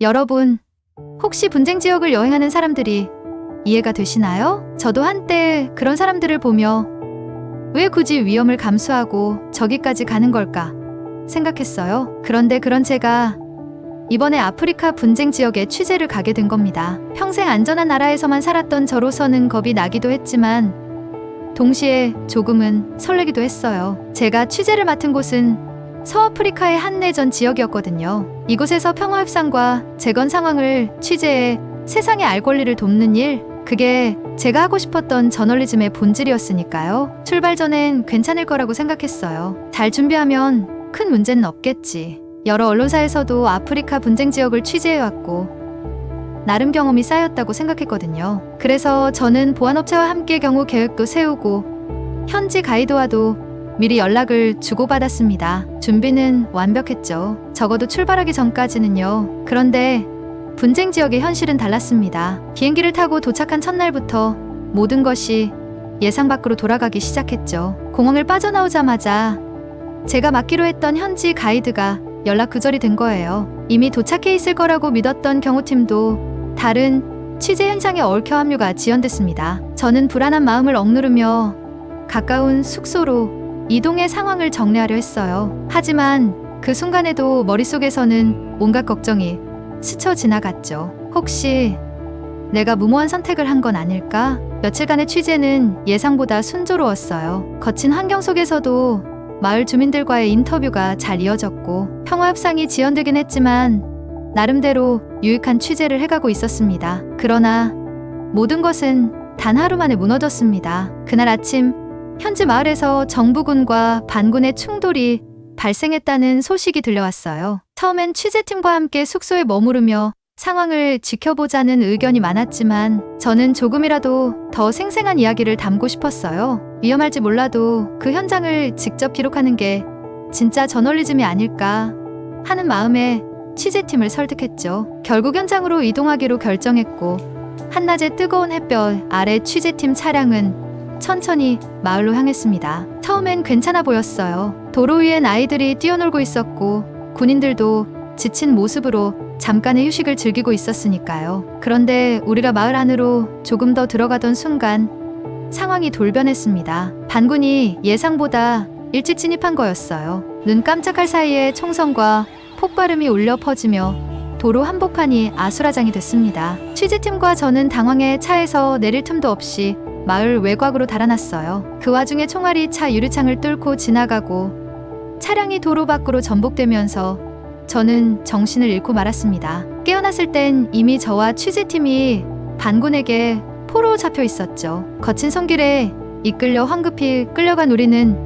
여러분, 혹시 분쟁 지역을 여행하는 사람들이 이해가 되시나요? 저도 한때 그런 사람들을 보며 왜 굳이 위험을 감수하고 저기까지 가는 걸까 생각했어요. 그런데 그런 제가 이번에 아프리카 분쟁 지역에 취재를 가게 된 겁니다. 평생 안전한 나라에서만 살았던 저로서는 겁이 나기도 했지만 동시에 조금은 설레기도 했어요. 제가 취재를 맡은 곳은 서아프리카의 한 내전 지역이었거든요. 이곳에서 평화협상과 재건 상황을 취재해 세상의 알 권리를 돕는 일, 그게 제가 하고 싶었던 저널리즘의 본질이었으니까요. 출발 전엔 괜찮을 거라고 생각했어요. 잘 준비하면 큰 문제는 없겠지. 여러 언론사에서도 아프리카 분쟁 지역을 취재해왔고 나름 경험이 쌓였다고 생각했거든요. 그래서 저는 보안업체와 함께 경호 계획도 세우고 현지 가이드와도 미리 연락을 주고받았습니다. 준비는 완벽했죠. 적어도 출발하기 전까지는요. 그런데 분쟁 지역의 현실은 달랐습니다. 비행기를 타고 도착한 첫날부터 모든 것이 예상 밖으로 돌아가기 시작했죠. 공항을 빠져나오자마자 제가 맡기로 했던 현지 가이드가 연락 두절이 된 거예요. 이미 도착해 있을 거라고 믿었던 경호팀도 다른 취재 현장에 얽혀 합류가 지연됐습니다. 저는 불안한 마음을 억누르며 가까운 숙소로 이동의 상황을 정리하려 했어요. 하지만 그 순간에도 머릿속에서는 온갖 걱정이 스쳐 지나갔죠. 혹시 내가 무모한 선택을 한 건 아닐까? 며칠간의 취재는 예상보다 순조로웠어요. 거친 환경 속에서도 마을 주민들과의 인터뷰가 잘 이어졌고 평화협상이 지연되긴 했지만 나름대로 유익한 취재를 해가고 있었습니다. 그러나 모든 것은 단 하루 만에 무너졌습니다. 그날 아침 현지 마을에서 정부군과 반군의 충돌이 발생했다는 소식이 들려왔어요. 처음엔 취재팀과 함께 숙소에 머무르며 상황을 지켜보자는 의견이 많았지만 저는 조금이라도 더 생생한 이야기를 담고 싶었어요. 위험할지 몰라도 그 현장을 직접 기록하는 게 진짜 저널리즘이 아닐까 하는 마음에 취재팀을 설득했죠. 결국 현장으로 이동하기로 결정했고 한낮의 뜨거운 햇볕 아래 취재팀 차량은 천천히 마을로 향했습니다. 처음엔 괜찮아 보였어요. 도로 위엔 아이들이 뛰어놀고 있었고 군인들도 지친 모습으로 잠깐의 휴식을 즐기고 있었으니까요. 그런데 우리가 마을 안으로 조금 더 들어가던 순간 상황이 돌변했습니다. 반군이 예상보다 일찍 진입한 거였어요. 눈 깜짝할 사이에 총성과 폭발음이 울려 퍼지며 도로 한복판이 아수라장이 됐습니다. 취재팀과 저는 당황해 차에서 내릴 틈도 없이 마을 외곽으로 달아났어요. 그 와중에 총알이 차 유리창을 뚫고 지나가고 차량이 도로 밖으로 전복되면서 저는 정신을 잃고 말았습니다. 깨어났을 땐 이미 저와 취재팀이 반군에게 포로 잡혀 있었죠. 거친 손길에 이끌려 황급히 끌려간 우리는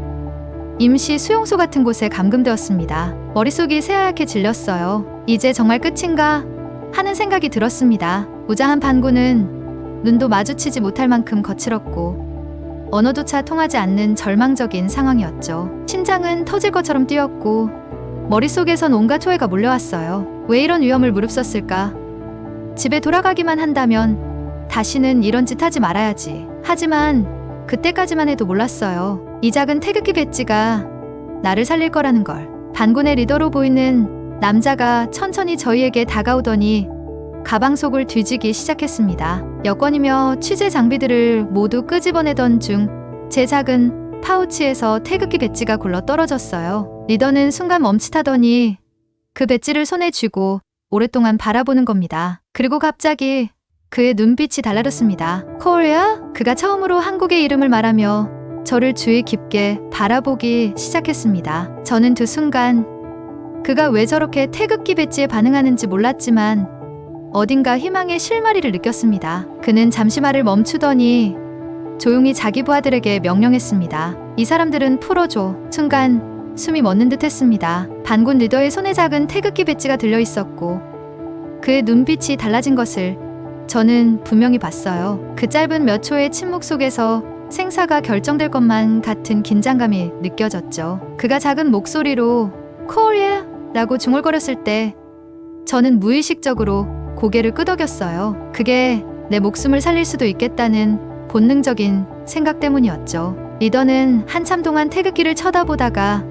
임시 수용소 같은 곳에 감금되었습니다. 머릿속이 새하얗게 질렸어요. 이제 정말 끝인가 하는 생각이 들었습니다. 무장한 반군은 눈도 마주치지 못할 만큼 거칠었고 언어조차 통하지 않는 절망적인 상황이었죠. 심장은 터질 것처럼 뛰었고 머릿속에선 온갖 초해가 몰려왔어요. 왜 이런 위험을 무릅썼을까? 집에 돌아가기만 한다면 다시는 이런 짓 하지 말아야지. 하지만 그때까지만 해도 몰랐어요. 이 작은 태극기 배지가 나를 살릴 거라는 걸. 반군의 리더로 보이는 남자가 천천히 저희에게 다가오더니 가방 속을 뒤지기 시작했습니다. 여권이며 취재 장비들을 모두 끄집어내던 중 제 작은 파우치에서 태극기 배지가 굴러 떨어졌어요. 리더는 순간 멈칫하더니 그 배지를 손에 쥐고 오랫동안 바라보는 겁니다. 그리고 갑자기 그의 눈빛이 달라졌습니다. 코리아? 그가 처음으로 한국의 이름을 말하며 저를 주의 깊게 바라보기 시작했습니다. 저는 그 순간 그가 왜 저렇게 태극기 배지에 반응하는지 몰랐지만 어딘가 희망의 실마리를 느꼈습니다. 그는 잠시 말을 멈추더니 조용히 자기 부하들에게 명령했습니다. 이 사람들은 풀어줘. 순간 숨이 멎는 듯 했습니다. 반군 리더의 손에 작은 태극기 배지가 들려 있었고 그의 눈빛이 달라진 것을 저는 분명히 봤어요. 그 짧은 몇 초의 침묵 속에서 생사가 결정될 것만 같은 긴장감이 느껴졌죠. 그가 작은 목소리로 코리아 라고 중얼거렸을 때 저는 무의식적으로 고개를 끄덕였어요. 그게 내 목숨을 살릴 수도 있겠다는 본능적인 생각 때문이었죠. 리더는 한참 동안 태극기를 쳐다보다가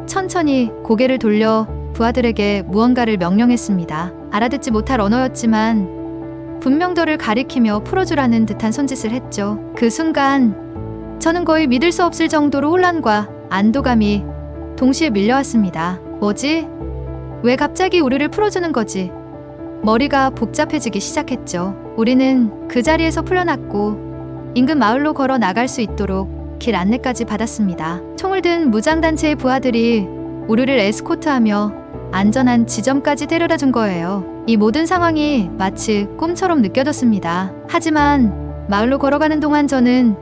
천천히 고개를 돌려 부하들에게 무언가를 명령했습니다. 알아듣지 못할 언어였지만 분명 저를 가리키며 풀어주라는 듯한 손짓을 했죠. 그 순간 저는 거의 믿을 수 없을 정도로 혼란과 안도감이 동시에 밀려왔습니다. 뭐지? 왜 갑자기 우리를 풀어주는 거지? 머리가 복잡해지기 시작했죠. 우리는 그 자리에서 풀려났고 인근 마을로 걸어 나갈 수 있도록 길 안내까지 받았습니다. 총을 든 무장단체의 부하들이 우리를 에스코트하며 안전한 지점까지 데려다 준 거예요. 이 모든 상황이 마치 꿈처럼 느껴졌습니다. 하지만 마을로 걸어가는 동안 저는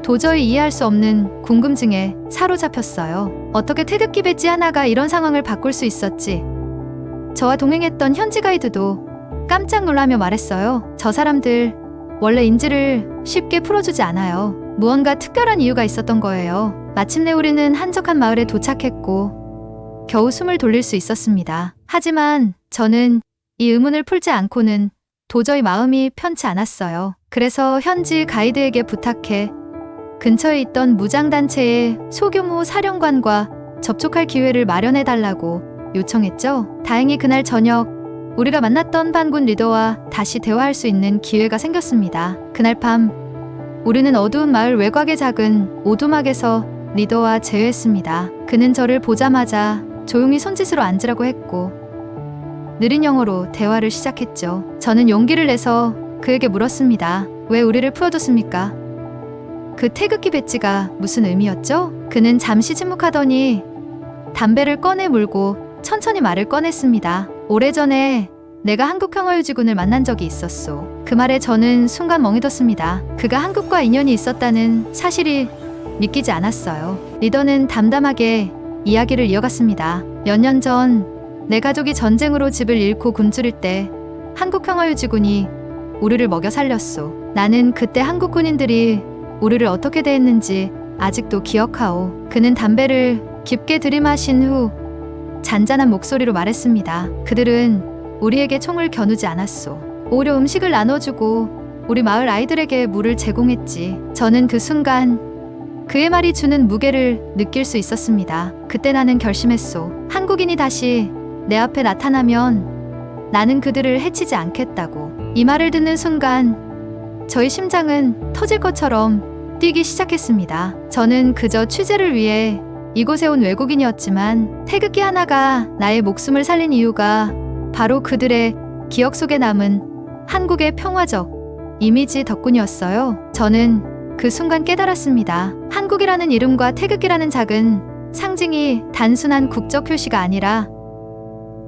도저히 이해할 수 없는 궁금증에 사로잡혔어요. 어떻게 태극기 배지 하나가 이런 상황을 바꿀 수 있었지? 저와 동행했던 현지 가이드도 깜짝 놀라며 말했어요. 저 사람들 원래 인지를 쉽게 풀어주지 않아요. 무언가 특별한 이유가 있었던 거예요. 마침내 우리는 한적한 마을에 도착했고 겨우 숨을 돌릴 수 있었습니다. 하지만 저는 이 의문을 풀지 않고는 도저히 마음이 편치 않았어요. 그래서 현지 가이드에게 부탁해 근처에 있던 무장단체의 소규모 사령관과 접촉할 기회를 마련해달라고 요청했죠. 다행히 그날 저녁 우리가 만났던 반군 리더와 다시 대화할 수 있는 기회가 생겼습니다. 그날 밤 우리는 어두운 마을 외곽의 작은 오두막에서 리더와 재회했습니다. 그는 저를 보자마자 조용히 손짓으로 앉으라고 했고 느린 영어로 대화를 시작했죠. 저는 용기를 내서 그에게 물었습니다. 왜 우리를 풀어줬습니까? 그 태극기 배지가 무슨 의미였죠? 그는 잠시 침묵하더니 담배를 꺼내 물고 천천히 말을 꺼냈습니다. 오래전에 내가 한국 평화유지군을 만난 적이 있었소. 그 말에 저는 순간 멍이 뒀습니다. 그가 한국과 인연이 있었다는 사실이 믿기지 않았어요. 리더는 담담하게 이야기를 이어갔습니다. 몇 년 전 내 가족이 전쟁으로 집을 잃고 굶주릴 때 한국 평화유지군이 우리를 먹여 살렸소. 나는 그때 한국 군인들이 우리를 어떻게 대했는지 아직도 기억하오. 그는 담배를 깊게 들이마신 후 잔잔한 목소리로 말했습니다. 그들은 우리에게 총을 겨누지 않았소. 오히려 음식을 나눠주고 우리 마을 아이들에게 물을 제공했지. 저는 그 순간 그의 말이 주는 무게를 느낄 수 있었습니다. 그때 나는 결심했소. 한국인이 다시 내 앞에 나타나면 나는 그들을 해치지 않겠다고. 이 말을 듣는 순간 저희 심장은 터질 것처럼 뛰기 시작했습니다. 저는 그저 취재를 위해 이곳에 온 외국인이었지만 태극기 하나가 나의 목숨을 살린 이유가 바로 그들의 기억 속에 남은 한국의 평화적 이미지 덕분이었어요. 저는 그 순간 깨달았습니다. 한국이라는 이름과 태극기라는 작은 상징이 단순한 국적 표시가 아니라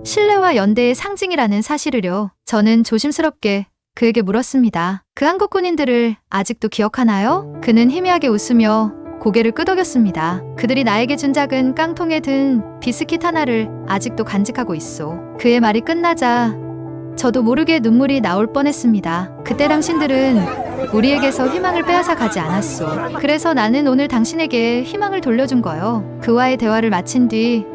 신뢰와 연대의 상징이라는 사실을요. 저는 조심스럽게 그에게 물었습니다. 그 한국 군인들을 아직도 기억하나요? 그는 희미하게 웃으며 고개를 끄덕였습니다. 그들이 나에게 준 작은 깡통에 든 비스킷 하나를 아직도 간직하고 있어. 그의 말이 끝나자 저도 모르게 눈물이 나올 뻔했습니다. 그때 당신들은 우리에게서 희망을 빼앗아 가지 않았어. 그래서 나는 오늘 당신에게 희망을 돌려준 거요. 그와의 대화를 마친 뒤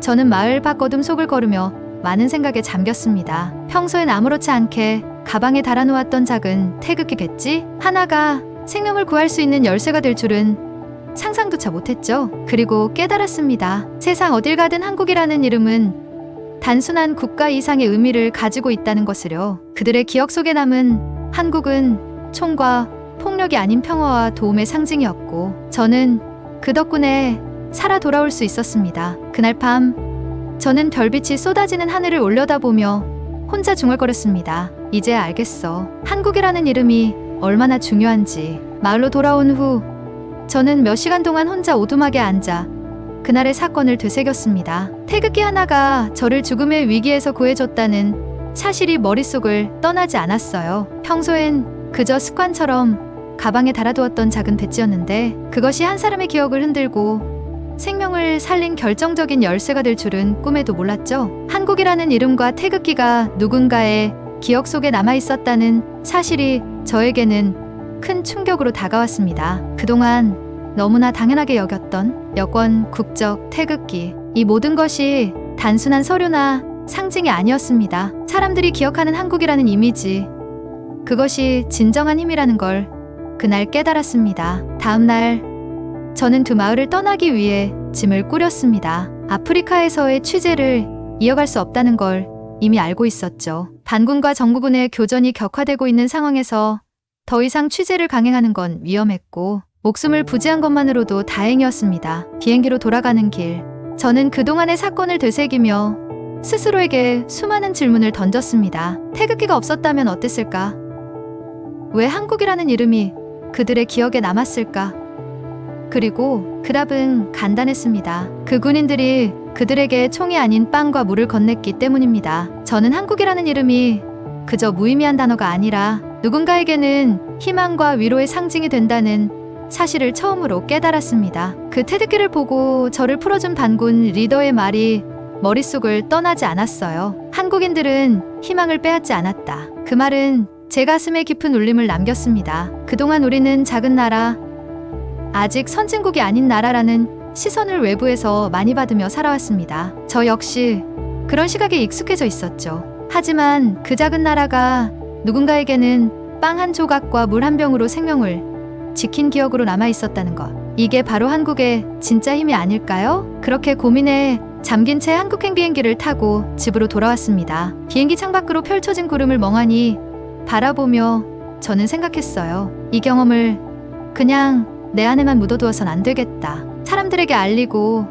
저는 마을 밖 어둠 속을 걸으며 많은 생각에 잠겼습니다. 평소엔 아무렇지 않게 가방에 달아놓았던 작은 태극기 배지 하나가 생명을 구할 수 있는 열쇠가 될 줄은 상상조차 못했죠. 그리고 깨달았습니다. 세상 어딜 가든 한국이라는 이름은 단순한 국가 이상의 의미를 가지고 있다는 것을요. 그들의 기억 속에 남은 한국은 총과 폭력이 아닌 평화와 도움의 상징이었고 저는 그 덕분에 살아 돌아올 수 있었습니다. 그날 밤 저는 별빛이 쏟아지는 하늘을 올려다보며 혼자 중얼거렸습니다. 이제 알겠어. 한국이라는 이름이 얼마나 중요한지. 마을로 돌아온 후 저는 몇 시간 동안 혼자 오두막에 앉아 그날의 사건을 되새겼습니다. 태극기 하나가 저를 죽음의 위기에서 구해줬다는 사실이 머릿속을 떠나지 않았어요. 평소엔 그저 습관처럼 가방에 달아두었던 작은 배지였는데 그것이 한 사람의 기억을 흔들고 생명을 살린 결정적인 열쇠가 될 줄은 꿈에도 몰랐죠. 한국이라는 이름과 태극기가 누군가의 기억 속에 남아있었다는 사실이 저에게는 큰 충격으로 다가왔습니다. 그동안 너무나 당연하게 여겼던 여권, 국적, 태극기 이 모든 것이 단순한 서류나 상징이 아니었습니다. 사람들이 기억하는 한국이라는 이미지 그것이 진정한 힘이라는 걸 그날 깨달았습니다. 다음 날 저는 두 마을을 떠나기 위해 짐을 꾸렸습니다. 아프리카에서의 취재를 이어갈 수 없다는 걸 이미 알고 있었죠. 반군과 정부군의 교전이 격화되고 있는 상황에서 더 이상 취재를 강행하는 건 위험했고 목숨을 부지한 것만으로도 다행이었습니다. 비행기로 돌아가는 길, 저는 그동안의 사건을 되새기며 스스로에게 수많은 질문을 던졌습니다. 태극기가 없었다면 어땠을까? 왜 한국이라는 이름이 그들의 기억에 남았을까? 그리고 그 답은 간단했습니다. 그 군인들이 그들에게 총이 아닌 빵과 물을 건넸기 때문입니다. 저는 한국이라는 이름이 그저 무의미한 단어가 아니라 누군가에게는 희망과 위로의 상징이 된다는 사실을 처음으로 깨달았습니다. 그 태극기를 보고 저를 풀어준 반군 리더의 말이 머릿속을 떠나지 않았어요. 한국인들은 희망을 빼앗지 않았다. 그 말은 제 가슴에 깊은 울림을 남겼습니다. 그동안 우리는 작은 나라, 아직 선진국이 아닌 나라라는 시선을 외부에서 많이 받으며 살아왔습니다. 저 역시 그런 시각에 익숙해져 있었죠. 하지만 그 작은 나라가 누군가에게는 빵 한 조각과 물 한 병으로 생명을 지킨 기억으로 남아 있었다는 것. 이게 바로 한국의 진짜 힘이 아닐까요? 그렇게 고민해 잠긴 채 한국행 비행기를 타고 집으로 돌아왔습니다. 비행기 창밖으로 펼쳐진 구름을 멍하니 바라보며 저는 생각했어요. 이 경험을 그냥 내 안에만 묻어두어선 안 되겠다. 사람들에게 알리고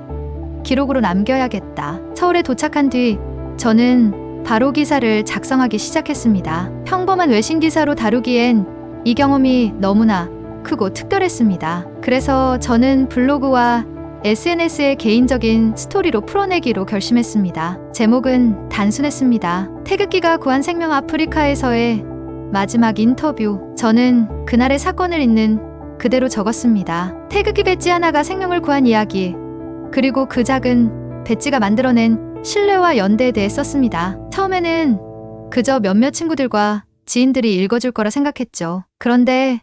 기록으로 남겨야겠다. 서울에 도착한 뒤 저는 바로 기사를 작성하기 시작했습니다. 평범한 외신 기사로 다루기엔 이 경험이 너무나 크고 특별했습니다. 그래서 저는 블로그와 SNS의 개인적인 스토리로 풀어내기로 결심했습니다. 제목은 단순했습니다. 태극기가 구한 생명 아프리카에서의 마지막 인터뷰. 저는 그날의 사건을 있는 그대로 적었습니다. 태극기 배지 하나가 생명을 구한 이야기, 그리고 그 작은 배지가 만들어낸 신뢰와 연대에 대해 썼습니다. 처음에는 그저 몇몇 친구들과 지인들이 읽어줄 거라 생각했죠. 그런데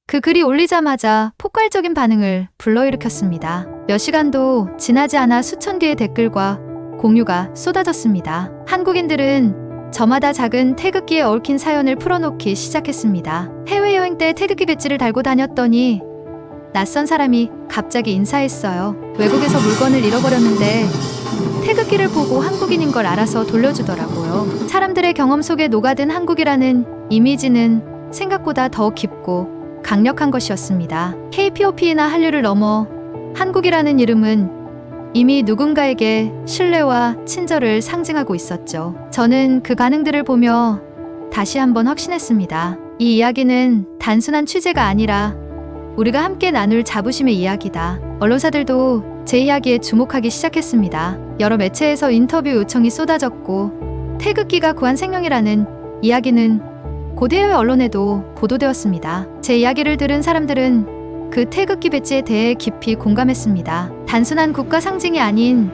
그 글이 올리자마자 폭발적인 반응을 불러일으켰습니다. 몇 시간도 지나지 않아 수천 개의 댓글과 공유가 쏟아졌습니다. 한국인들은 저마다 작은 태극기에 얽힌 사연을 풀어놓기 시작했습니다. 해외여행 때 태극기 배지를 달고 다녔더니 낯선 사람이 갑자기 인사했어요. 외국에서 물건을 잃어버렸는데 태극기를 보고 한국인인 걸 알아서 돌려주더라고요. 사람들의 경험 속에 녹아든 한국이라는 이미지는 생각보다 더 깊고 강력한 것이었습니다. KPOP나 한류를 넘어 한국이라는 이름은 이미 누군가에게 신뢰와 친절을 상징하고 있었죠. 저는 그 반응들을 보며 다시 한번 확신했습니다. 이 이야기는 단순한 취재가 아니라 우리가 함께 나눌 자부심의 이야기다. 언론사들도 제 이야기에 주목하기 시작했습니다. 여러 매체에서 인터뷰 요청이 쏟아졌고 태극기가 구한 생명이라는 이야기는 곧 해외 언론에도 보도되었습니다. 제 이야기를 들은 사람들은 그 태극기 배지에 대해 깊이 공감했습니다. 단순한 국가 상징이 아닌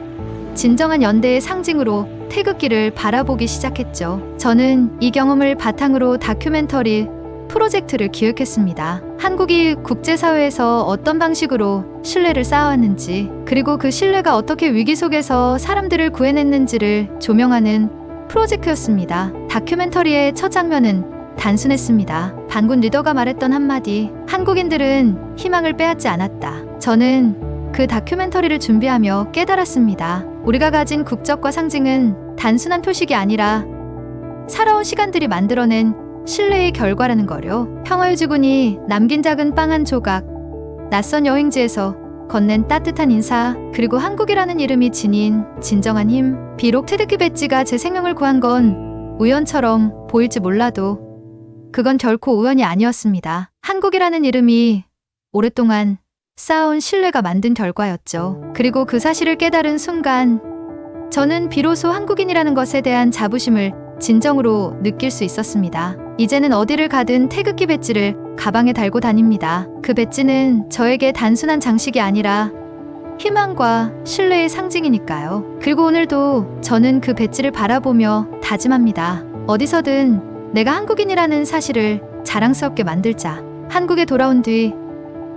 진정한 연대의 상징으로 태극기를 바라보기 시작했죠. 저는 이 경험을 바탕으로 다큐멘터리 프로젝트를 기획했습니다. 한국이 국제사회에서 어떤 방식으로 신뢰를 쌓아왔는지, 그리고 그 신뢰가 어떻게 위기 속에서 사람들을 구해냈는지를 조명하는 프로젝트였습니다. 다큐멘터리의 첫 장면은 단순했습니다. 반군 리더가 말했던 한마디, 한국인들은 희망을 빼앗지 않았다. 저는 그 다큐멘터리를 준비하며 깨달았습니다. 우리가 가진 국적과 상징은 단순한 표식이 아니라 살아온 시간들이 만들어낸 신뢰의 결과라는 거요. 평화유지군이 남긴 작은 빵 한 조각, 낯선 여행지에서 건넨 따뜻한 인사, 그리고 한국이라는 이름이 지닌 진정한 힘. 비록 태극기 배지가 제 생명을 구한 건 우연처럼 보일지 몰라도 그건 결코 우연이 아니었습니다. 한국이라는 이름이 오랫동안 쌓아온 신뢰가 만든 결과였죠. 그리고 그 사실을 깨달은 순간 저는 비로소 한국인이라는 것에 대한 자부심을 진정으로 느낄 수 있었습니다. 이제는 어디를 가든 태극기 배지를 가방에 달고 다닙니다. 그 배지는 저에게 단순한 장식이 아니라 희망과 신뢰의 상징이니까요. 그리고 오늘도 저는 그 배지를 바라보며 다짐합니다. 어디서든 내가 한국인이라는 사실을 자랑스럽게 만들자. 한국에 돌아온 뒤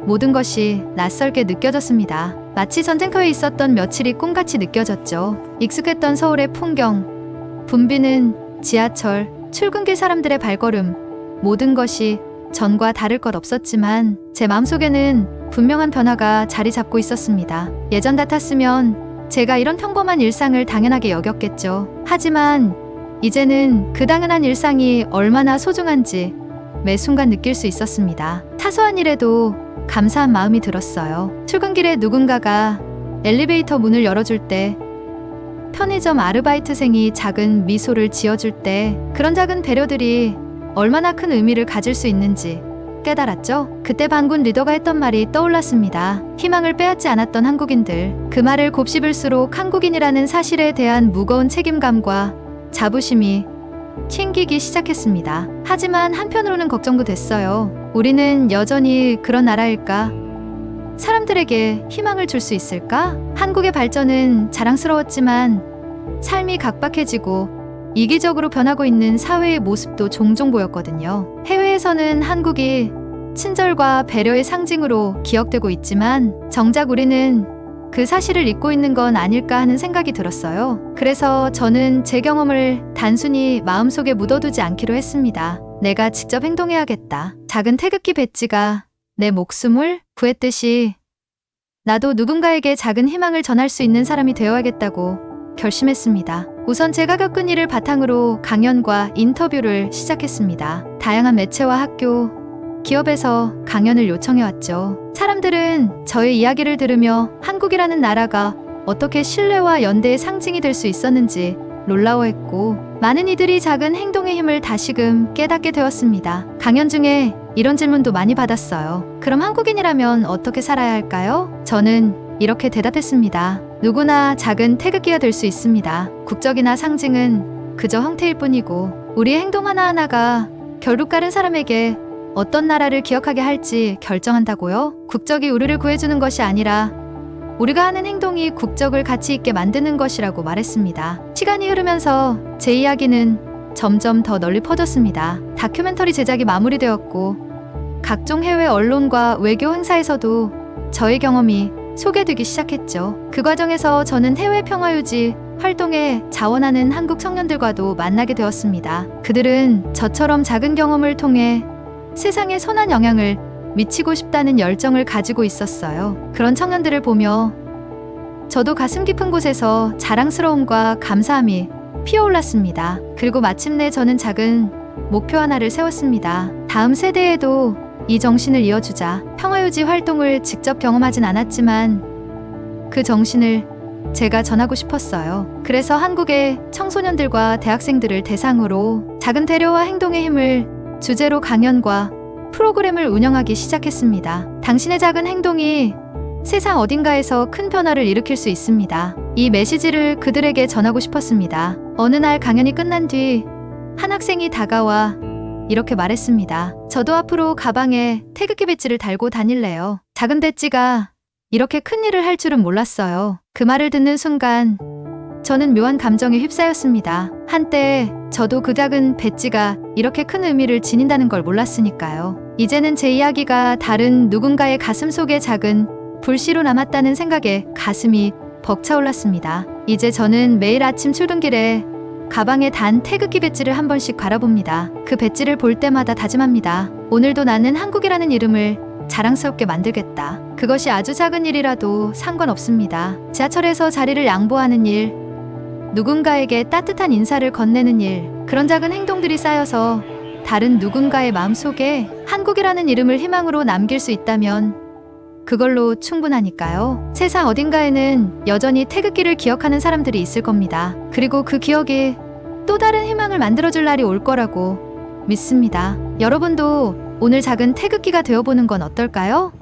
모든 것이 낯설게 느껴졌습니다. 마치 전쟁터에 있었던 며칠이 꿈같이 느껴졌죠. 익숙했던 서울의 풍경, 붐비는 지하철, 출근길 사람들의 발걸음, 모든 것이 전과 다를 것 없었지만 제 마음속에는 분명한 변화가 자리 잡고 있었습니다. 예전 같았으면 제가 이런 평범한 일상을 당연하게 여겼겠죠. 하지만 이제는 그 당연한 일상이 얼마나 소중한지 매 순간 느낄 수 있었습니다. 사소한 일에도 감사한 마음이 들었어요. 출근길에 누군가가 엘리베이터 문을 열어줄 때, 편의점 아르바이트생이 작은 미소를 지어줄 때, 그런 작은 배려들이 얼마나 큰 의미를 가질 수 있는지 깨달았죠. 그때 반군 리더가 했던 말이 떠올랐습니다. 희망을 빼앗지 않았던 한국인들. 그 말을 곱씹을수록 한국인이라는 사실에 대한 무거운 책임감과 자부심이 튕기기 시작했습니다. 하지만 한편으로는 걱정도 됐어요. 우리는 여전히 그런 나라일까? 사람들에게 희망을 줄 수 있을까? 한국의 발전은 자랑스러웠지만 삶이 각박해지고 이기적으로 변하고 있는 사회의 모습도 종종 보였거든요. 해외에서는 한국이 친절과 배려의 상징으로 기억되고 있지만 정작 우리는 그 사실을 잊고 있는 건 아닐까 하는 생각이 들었어요. 그래서 저는 제 경험을 단순히 마음속에 묻어두지 않기로 했습니다. 내가 직접 행동해야겠다. 작은 태극기 배지가 내 목숨을 구했듯이 나도 누군가에게 작은 희망을 전할 수 있는 사람이 되어야겠다고 결심했습니다. 우선 제가 겪은 일을 바탕으로 강연과 인터뷰를 시작했습니다. 다양한 매체와 학교, 기업에서 강연을 요청해왔죠. 사람들은 저의 이야기를 들으며 한국이라는 나라가 어떻게 신뢰와 연대의 상징이 될 수 있었는지 놀라워했고, 많은 이들이 작은 행동의 힘을 다시금 깨닫게 되었습니다. 강연 중에 이런 질문도 많이 받았어요. 그럼 한국인이라면 어떻게 살아야 할까요? 저는 이렇게 대답했습니다. 누구나 작은 태극기가 될 수 있습니다. 국적이나 상징은 그저 형태일 뿐이고, 우리의 행동 하나하나가 결국 다른 사람에게 어떤 나라를 기억하게 할지 결정한다고요? 국적이 우리를 구해주는 것이 아니라 우리가 하는 행동이 국적을 가치 있게 만드는 것이라고 말했습니다. 시간이 흐르면서 제 이야기는 점점 더 널리 퍼졌습니다. 다큐멘터리 제작이 마무리되었고, 각종 해외 언론과 외교 행사에서도 저의 경험이 소개되기 시작했죠. 그 과정에서 저는 해외 평화유지 활동에 자원하는 한국 청년들과도 만나게 되었습니다. 그들은 저처럼 작은 경험을 통해 세상에 선한 영향을 미치고 싶다는 열정을 가지고 있었어요. 그런 청년들을 보며 저도 가슴 깊은 곳에서 자랑스러움과 감사함이 피어올랐습니다. 그리고 마침내 저는 작은 목표 하나를 세웠습니다. 다음 세대에도 이 정신을 이어주자. 평화유지 활동을 직접 경험하진 않았지만 그 정신을 제가 전하고 싶었어요. 그래서 한국의 청소년들과 대학생들을 대상으로 작은 배려와 행동의 힘을 주제로 강연과 프로그램을 운영하기 시작했습니다. 당신의 작은 행동이 세상 어딘가에서 큰 변화를 일으킬 수 있습니다. 이 메시지를 그들에게 전하고 싶었습니다. 어느 날 강연이 끝난 뒤 한 학생이 다가와 이렇게 말했습니다. 저도 앞으로 가방에 태극기 배지를 달고 다닐래요. 작은 배지가 이렇게 큰 일을 할 줄은 몰랐어요. 그 말을 듣는 순간 저는 묘한 감정에 휩싸였습니다. 한때 저도 그 작은 배지가 이렇게 큰 의미를 지닌다는 걸 몰랐으니까요. 이제는 제 이야기가 다른 누군가의 가슴 속에 작은 불씨로 남았다는 생각에 가슴이 벅차올랐습니다. 이제 저는 매일 아침 출근길에 가방에 단 태극기 배지를 한 번씩 갈아봅니다. 그 배지를 볼 때마다 다짐합니다. 오늘도 나는 한국이라는 이름을 자랑스럽게 만들겠다. 그것이 아주 작은 일이라도 상관없습니다. 지하철에서 자리를 양보하는 일, 누군가에게 따뜻한 인사를 건네는 일, 그런 작은 행동들이 쌓여서 다른 누군가의 마음속에 한국이라는 이름을 희망으로 남길 수 있다면 그걸로 충분하니까요. 세상 어딘가에는 여전히 태극기를 기억하는 사람들이 있을 겁니다. 그리고 그 기억이 또 다른 희망을 만들어줄 날이 올 거라고 믿습니다. 여러분도 오늘 작은 태극기가 되어보는 건 어떨까요?